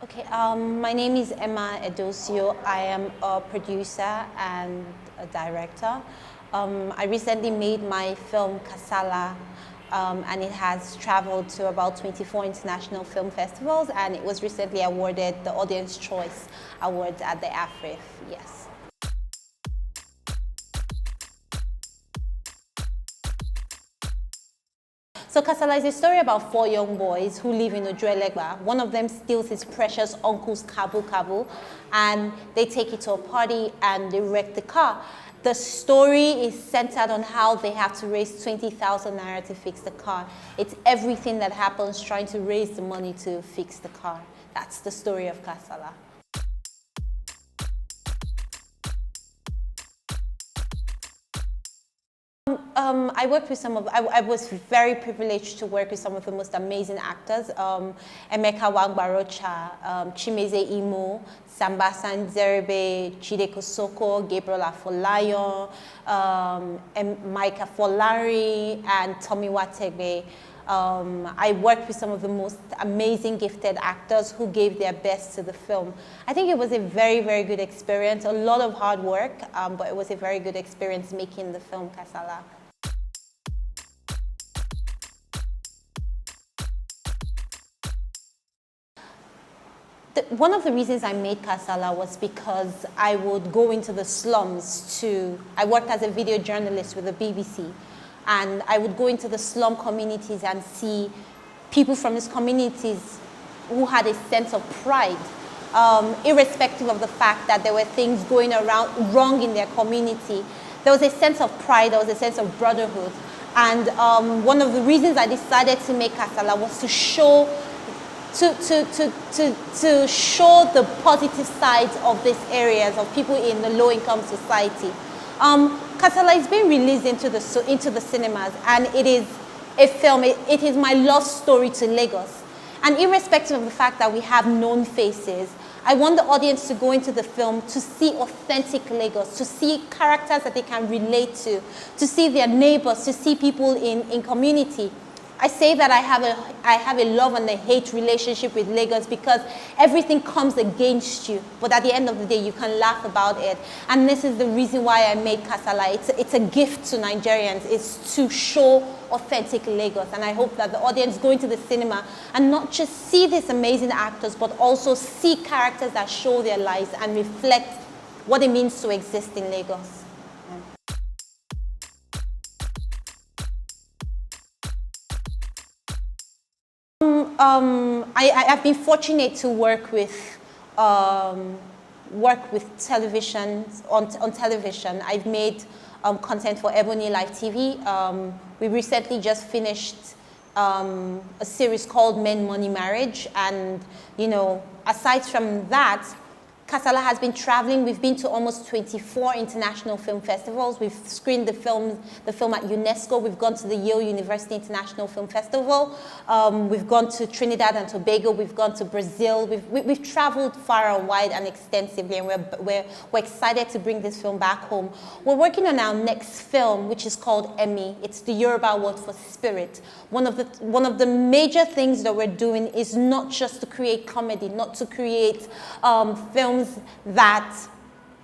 Okay, my name is Ema Edosoo. I am a producer and a director. I recently made my film Kasala, and it has traveled to about 24 international film festivals, and it was recently awarded the Audience Choice Award at the AFRIF. Yes. So Kasala is a story about 4 young boys who live in Ojuelegba. One of them steals his precious uncle's kabu, and they take it to a party and they wreck the car. The story is centered on how they have to raise 20,000 naira to fix the car. It's everything that happens trying to raise the money to fix the car. That's the story of Kasala. I worked with I was very privileged to work with some of the most amazing actors. Emeka Wangbarocha, Chimeze Imo, Sambasa Nzerebe, Chideko Soko, Gabriel Afolayan, Micah Folari, and Tommy Wategbe. I worked with some of the most amazing gifted actors who gave their best to the film. I think it was a very, very good experience, a lot of hard work, but it was a very good experience making the film Kasala. One of the reasons I made Kasala was because I would go into the slums I worked as a video journalist with the BBC, and I would go into the slum communities and see people from these communities who had a sense of pride, irrespective of the fact that there were things going around wrong in their community. There was a sense of pride, there was a sense of brotherhood. And one of the reasons I decided to make Kasala was to show the positive sides of these areas, of people in the low-income society. Kasala is being released into the cinemas, and it is a film. It is my love story to Lagos. And irrespective of the fact that we have known faces, I want the audience to go into the film to see authentic Lagos, to see characters that they can relate to see their neighbors, to see people in community. I say that I have a love and a hate relationship with Lagos because everything comes against you, but at the end of the day, you can laugh about it. And this is the reason why I made Kasala. It's a gift to Nigerians. It's to show authentic Lagos. And I hope that the audience go into the cinema and not just see these amazing actors, but also see characters that show their lives and reflect what it means to exist in Lagos. I have been fortunate to work with television on television. I've made content for Ebony Live TV. We recently just finished a series called Men, Money, Marriage, and aside from that, Kasala has been traveling. We've been to almost 24 international film festivals. We've screened the film at UNESCO. We've gone to the Yale University International Film Festival. We've gone to Trinidad and Tobago. We've gone to Brazil. We've traveled far and wide and extensively, and we're excited to bring this film back home. We're working on our next film, which is called Emi. It's the Yoruba word for spirit. One of the major things that we're doing is not just to create comedy, not to create films that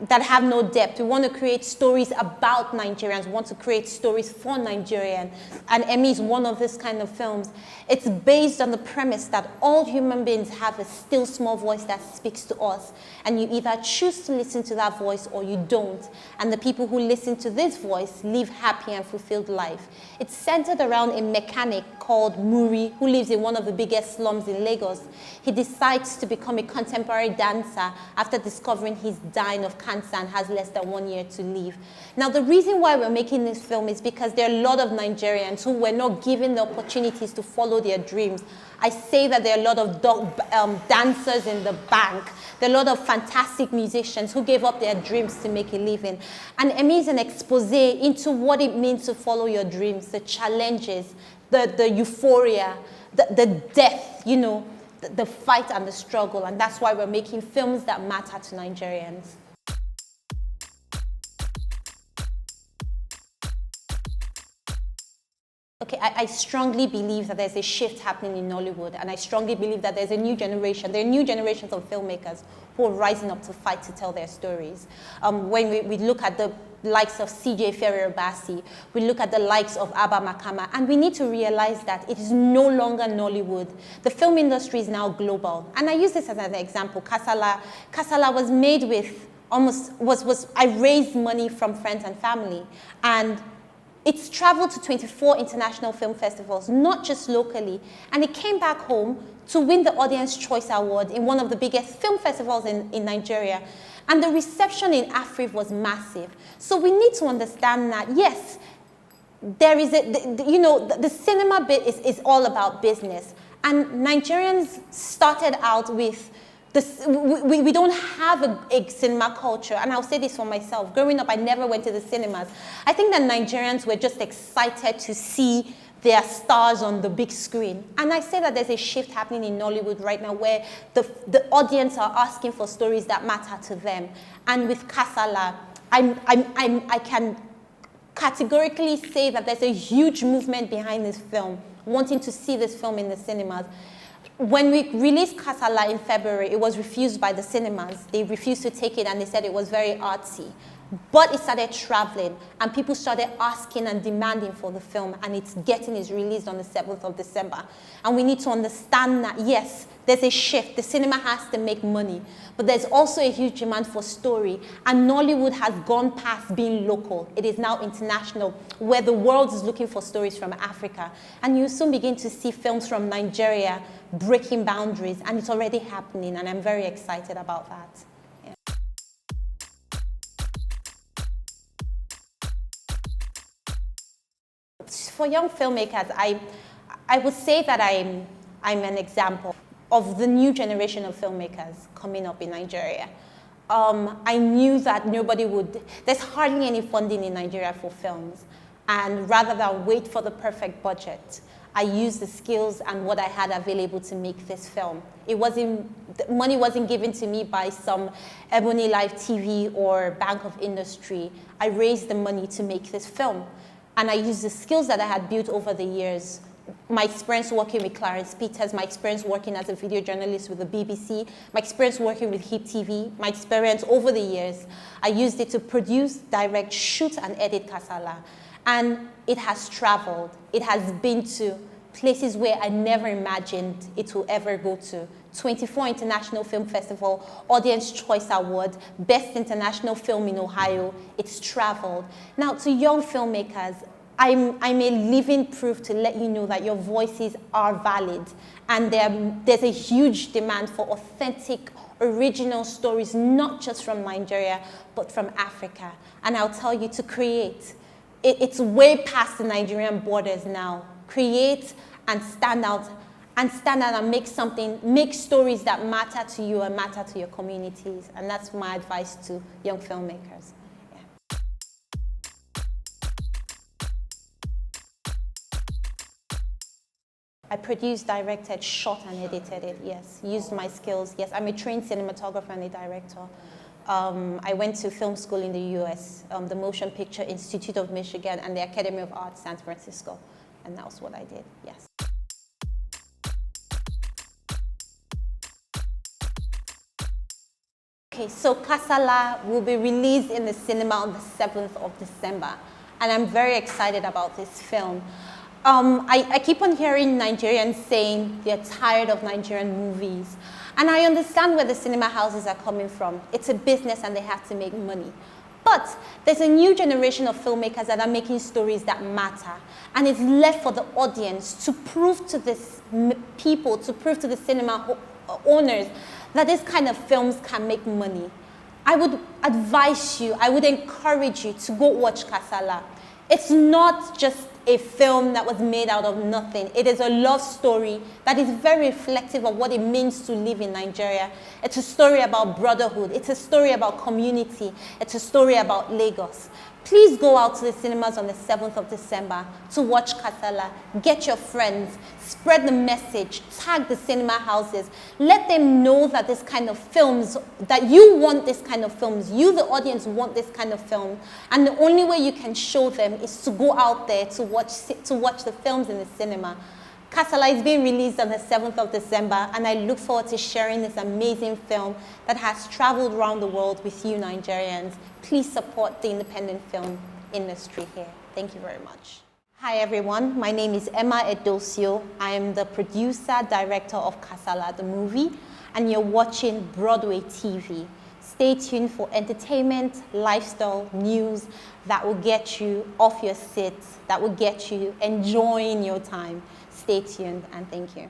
have no depth. We want to create stories about Nigerians. We want to create stories for Nigerians. And Emi is one of this kind of films. It's based on the premise that all human beings have a still small voice that speaks to us. And you either choose to listen to that voice or you don't. And the people who listen to this voice live happy and fulfilled life. It's centered around a mechanic called Muri, who lives in one of the biggest slums in Lagos. He decides to become a contemporary dancer after discovering he's dying of cancer and has less than 1 year to live. Now, the reason why we're making this film is because there are a lot of Nigerians who were not given the opportunities to follow their dreams. I say that there are a lot of dancers in the bank. There are a lot of fantastic musicians who gave up their dreams to make a living. And Emi is an expose into what it means to follow your dreams, the challenges, the euphoria, the death, the fight and the struggle. And that's why we're making films that matter to Nigerians. okay, I strongly believe that there's a shift happening in Nollywood, and I strongly believe that there's a new generation. There are new generations of filmmakers who are rising up to fight to tell their stories. When we look at the likes of CJ Ferrer-Bassi, we look at the likes of Abba Makama, and we need to realize that it is no longer Nollywood. The film industry is now global. And I use this as an example. Kasala was made with I raised money from friends and family, and it's traveled to 24 international film festivals, not just locally, and it came back home to win the Audience Choice Award in one of the biggest film festivals in Nigeria. And the reception in Africa was massive. So we need to understand that, yes, there is the cinema bit is all about business. And Nigerians started out with this, we don't have a cinema culture, and I'll say this for myself. Growing up, I never went to the cinemas. I think that Nigerians were just excited to see their stars on the big screen. And I say that there's a shift happening in Nollywood right now where the audience are asking for stories that matter to them. And with Kasala, I can categorically say that there's a huge movement behind this film, wanting to see this film in the cinemas. When we released Kasala in February, it was refused by the cinemas. They refused to take it, and they said it was very artsy. But it started traveling, and people started asking and demanding for the film, and it's released on the 7th of December. And we need to understand that, yes, there's a shift. The cinema has to make money, but there's also a huge demand for story. And Nollywood has gone past being local. It is now international, where the world is looking for stories from Africa. And you soon begin to see films from Nigeria breaking boundaries, and it's already happening, and I'm very excited about that. For young filmmakers, I would say that I'm an example of the new generation of filmmakers coming up in Nigeria. I knew that there's hardly any funding in Nigeria for films. And rather than wait for the perfect budget, I used the skills and what I had available to make this film. Money wasn't given to me by some Ebony Live TV or Bank of Industry. I raised the money to make this film. And I used the skills that I had built over the years, my experience working with Clarence Peters, my experience working as a video journalist with the BBC, my experience working with HIP TV, my experience over the years. I used it to produce, direct, shoot, and edit Kasala. And it has traveled. It has been to places where I never imagined it will ever go to. 24 International Film Festival, Audience Choice Award, Best International Film in Ohio. It's traveled. Now, to young filmmakers, I'm a living proof to let you know that your voices are valid. And there's a huge demand for authentic, original stories, not just from Nigeria, but from Africa. And I'll tell you, to create, it's way past the Nigerian borders now. Create and stand out and make stories that matter to you and matter to your communities. And that's my advice to young filmmakers. Yeah. I produced, directed, shot, and edited it, yes. Used my skills, yes. I'm a trained cinematographer and a director. I went to film school in the US, the Motion Picture Institute of Michigan and the Academy of Arts, San Francisco. And that was what I did, yes. Okay, so Kasala will be released in the cinema on the 7th of December. And I'm very excited about this film. I keep on hearing Nigerians saying they're tired of Nigerian movies. And I understand where the cinema houses are coming from. It's a business and they have to make money. But there's a new generation of filmmakers that are making stories that matter. And it's left for the audience to prove to this people, to prove to the cinema owners that this kind of films can make money. I would advise you, I would encourage you to go watch Kasala. It's not just a film that was made out of nothing. It is a love story that is very reflective of what it means to live in Nigeria. It's a story about brotherhood. It's a story about community. It's a story about Lagos. Please go out to the cinemas on the 7th of December to watch Kasala. Get your friends, spread the message, tag the cinema houses. Let them know that this kind of films, that you want this kind of films. You, the audience, want this kind of film. And the only way you can show them is to go out there to watch the films in the cinema. Kasala is being released on the 7th of December, and I look forward to sharing this amazing film that has traveled around the world with you Nigerians. Please support the independent film industry here. Thank you very much. Hi everyone, my name is Ema Edosoo. I am the producer, director of Kasala, the movie, and you're watching Broadway TV. Stay tuned for entertainment, lifestyle, news that will get you off your seats, that will get you enjoying your time. Stay tuned and thank you.